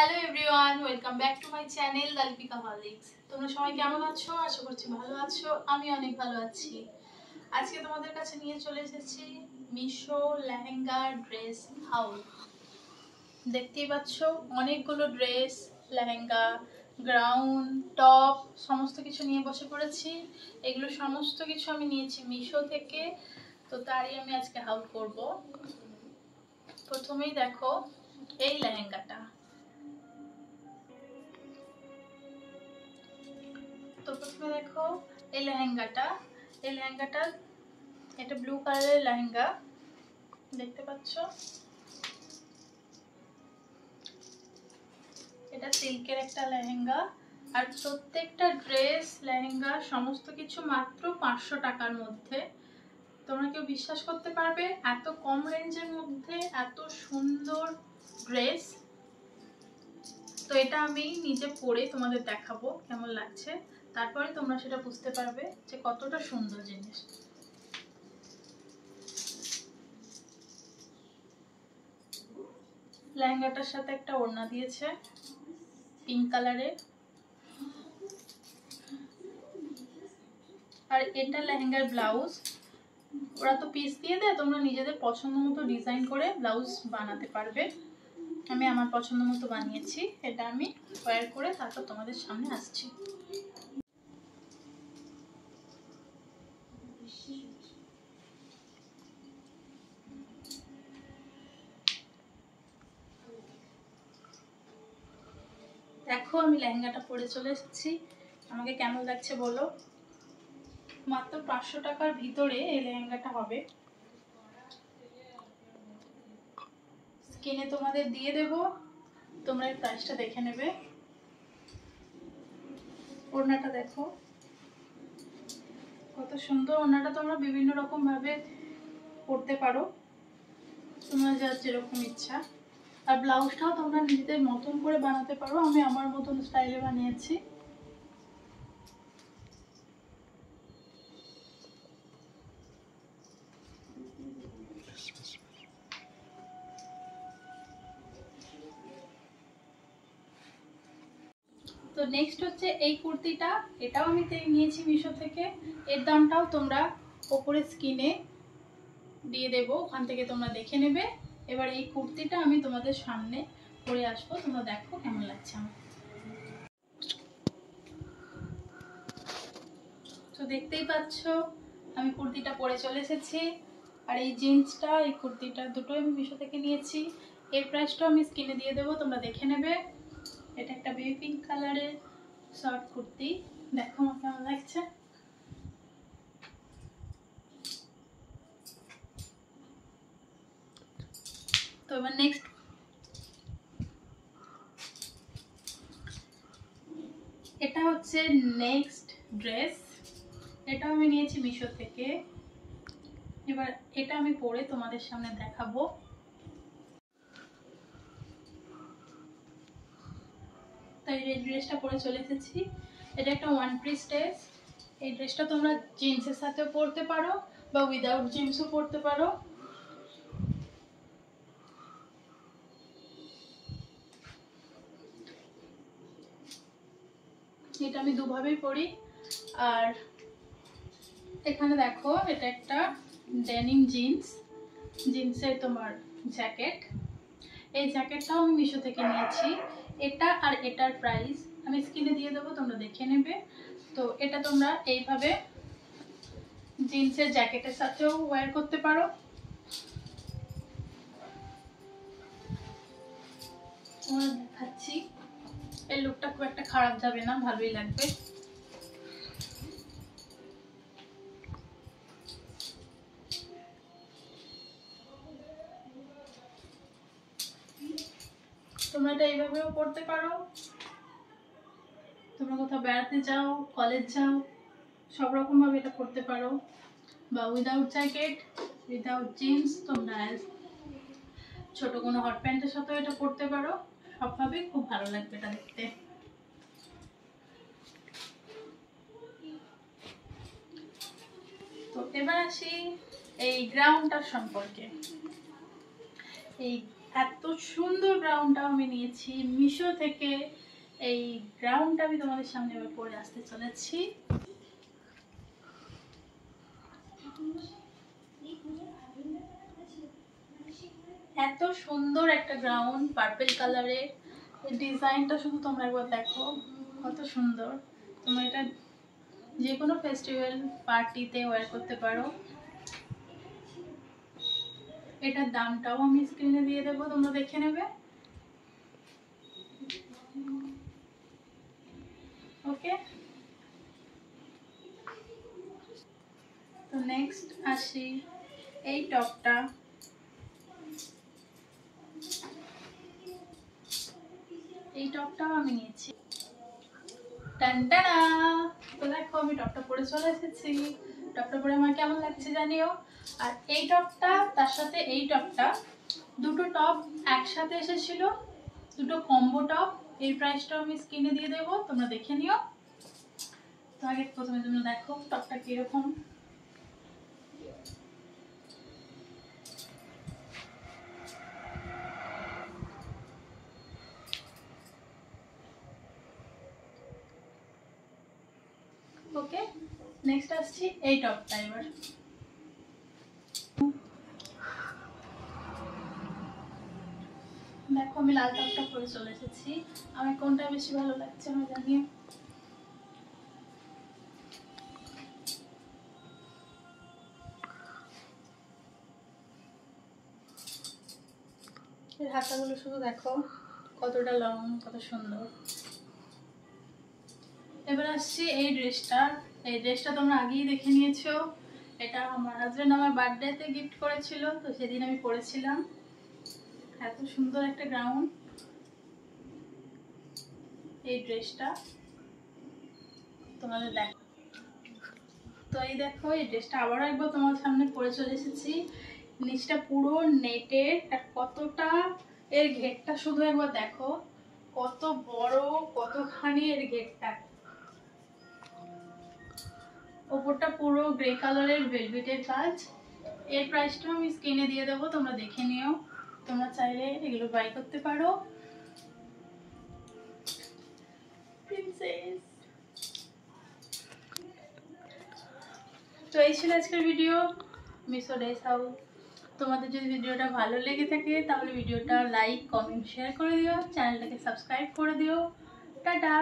Hello everyone, welcome back to my channel দালপিকা হলিক্স। তোমরা সবাই কেমন আছো? আশা করছি ভালো আছো। আমি অনেক ভালো আছি। আজকে তোমাদের কাছে নিয়ে চলে এসেছি মিশো লেহেঙ্গা ড্রেস হাউল। দেখতেই পাচ্ছ অনেকগুলো ড্রেস, লেহেঙ্গা, গ্রাউন, টপ সমস্ত কিছু নিয়ে বসে পড়েছি। এগুলো সমস্ত কিছু আমি নিয়েছি মিশো থেকে, তো তারই আমি আজকে হাউল করব। প্রথমেই দেখো এই লেহেঙ্গাটা। তো প্রথমে দেখো এই লেহেঙ্গাটা এটা ব্লু কালারের লেহেঙ্গা, দেখতে পাচ্ছ। এটা সিল্কের একটা লেহেঙ্গা, আর প্রত্যেকটা ড্রেস, লেহেঙ্গা সমস্ত কিছু মাত্র 500 টাকার মধ্যে। তোমরা কেউ বিশ্বাস করতে পারবে এত কম রেঞ্জের মধ্যে এত সুন্দর ড্রেস? তো এটা আমি নিজে পরে তোমাদের দেখাবো কেমন লাগছে, তারপরে তোমরা সেটা বুঝতে পারবে যে কতটা সুন্দর জিনিস। লেহেঙ্গাটার সাথে একটা ওড়না দিয়েছে পিঙ্ক কালারের, আর এটা লেহেঙ্গার ব্লাউজ। ওরা তো পিস দিয়ে দেয়, তোমরা নিজেদের পছন্দ মতো ডিজাইন করে ব্লাউজ বানাতে পারবে। আমি আমার পছন্দ মতো বানিয়েছি। এটা আমি ওয়্যার করে তারপর তোমাদের সামনে আসছি। দেখো আমি লেহেঙ্গাটা পরে চলে এসেছি, আমাকে কেমন লাগছে বলো। মাত্র 500 টাকার ভিতরে এই লেহেঙ্গাটা হবে। স্ক্রিনে তোমাদের দিয়ে দেব, তোমরা এই প্রাইসটা দেখে নেবে। ওড়নাটা দেখো কত সুন্দর। ওড়নাটা তোমরা বিভিন্ন রকম ভাবে পরতে পারো, তোমরা যার যেরকম ইচ্ছা। আর ব্লাউজটাও তোমরা নিজেদের মতন করে বানাতে পারো, আমি আমার মতন স্টাইলে বানিয়েছি। তো নেক্সট হচ্ছে এই কুর্তিটা, এটাও আমি নিয়েছি মিশো থেকে। এর দামটাও তোমরা ওপরে স্ক্রিনে দিয়ে দেবো, ওখান থেকে তোমরা দেখে নেবে। এবার এই কুর্তিটা আমি তোমাদের সামনে পরে আসবো, তোমরা দেখো কেমন লাগছে আমার। তো দেখতেই পাচ্ছ আমি কুর্তিটা পরে চলে এসেছি। আর এই জিন্সটা, এই কুর্তিটা দুটোই আমি মিশো থেকে নিয়েছি। এর প্রাইসটাও আমি স্ক্রিনে দিয়ে দেবো, তোমরা দেখে নেবে। এটা একটা বেবি পিঙ্ক কালারের শর্ট কুর্তি, দেখো আমার কেমন লাগছে। তো এবার নেক্সট এটা হচ্ছে নেক্সট ড্রেস, এটাও আমি নিয়েছি মিশো থেকে। এবার এটা আমি পরে তোমাদের সামনে দেখাবো। তাই এই ড্রেসটা পরে চলে এসেছি। এটা একটা ওয়ান পিস ড্রেস। এই ড্রেসটা তোমরা জিন্সের সাথেও পরতে পারো বা উইদাউট জিন্সও পরতে পারো। এটা আমি দুভাবেই পরি। আর এখানে দেখো এটা একটা ডেনিম জিন্সের তোমার জ্যাকেট। এই জ্যাকেটটাও আমি মিশো থেকে নিয়েছি। এটা আর এটার প্রাইস আমি স্ক্রিনে দিয়ে দেবো, তোমরা দেখে নেবে। তো এটা তোমরা এইভাবে জিন্সের জ্যাকেটের সাথেও ওয়্যার করতে পারো। তোমরা দেখাচ্ছি, এই লুকটা খুব একটা খারাপ যাবে না, ভালোই লাগবে। তোমরা এটা এইভাবেও পড়তে পারো, তোমরা কোথাও বেড়াতে যাও, কলেজ যাও, সব রকম ভাবে এটা পড়তে পারো। বা উইদাউট জ্যাকেট, উইদাউট জিন্স, তোমরা ছোট কোনো হট প্যান্টের সাথেও এটা পড়তে পারো। সবভাবেই খুব ভালো লাগবে এটা দেখতে। তো এবার আসি এই গ্রাউন্ডটার সম্পর্কে। এই এত সুন্দর গ্রাউন্ডটা আমি নিয়েছি মিশো থেকে। এই গ্রাউন্ডটা আমি তোমাদের সামনে এবার পরে আসতে চলেছি। এত সুন্দর একটা গ্রাউন্ড পার্পল কালারের, ডিজাইনটা শুধু তোমরা একবার দেখো কত সুন্দর। তোমরা এটা যে কোনো ফেস্টিভ্যাল পার্টিতে ওয়্যার করতে পারো। এটার দামটাও আমি স্ক্রিনে দিয়ে দেবো, তোমরা দেখে নেবে। ওকে, তো নেক্সট আসি এই টপটা। এই টপটাও আমি নিয়েছি। টানটানা, তো দেখো আমি টপটা পরে চলে এসেছি। টপটা পরে আমার কেমন লাগছে জানিও। আর এই টপটা তার সাথে এই টপটা, দুটো টপ একসাথে এসেছিল, দুটো কম্বো টপ। এই প্রাইসটাও আমি স্ক্রিনে দিয়ে দেবো, তোমরা দেখে নিও। তো আগে প্রথমে তোমরা দেখো টপটা কিরকম। ওকে, নেক্সট আসছি এই টপটা। এবার দেখো আমি লাল টপটা পরে চলে এসেছি। আমার কোনটা বেশি ভালো লাগছে আমার জানিও। এর হাতাগুলো শুধু দেখো কতটা লং, কত সুন্দর। এবার আসছি এই ড্রেসটা। এই ড্রেসটা তোমরা আগেই দেখে নিয়েছো। এটা আমার হাজবেন্ড আমার বার্থডেতে গিফট করেছিল, তো সেদিন আমি পরেছিলাম। এত সুন্দর একটা গ্রাউন্ড এই ড্রেসটা, তোমাদের দেখো। তো এই দেখো এই ড্রেসটা আবারও একবার তোমার সামনে পরে চলে এসেছি। নিচটা পুরো নেটের, আর কতটা এর ঘেরটা শুধু একবার দেখো, কত বড় কতখানি এর ঘেরটা। ওপরটা পুরো গ্রে কালারের ভেলভেটের কাজ। এর প্রাইসটাও আমি স্ক্রিনে দিয়ে দেবো, তোমরা দেখে নিও। তোমরা চাইলে এগুলো বাই করতে পারো। প্রিন্সেস। তো এই ছিল আজকের ভিডিও মিশো ড্রেস হাউস। তোমাদের যদি ভিডিওটা ভালো লেগে থাকে তাহলে ভিডিওটা লাইক কমেন্ট শেয়ার করে দিও, চ্যানেলটাকে সাবস্ক্রাইব করে দিও। টাটা।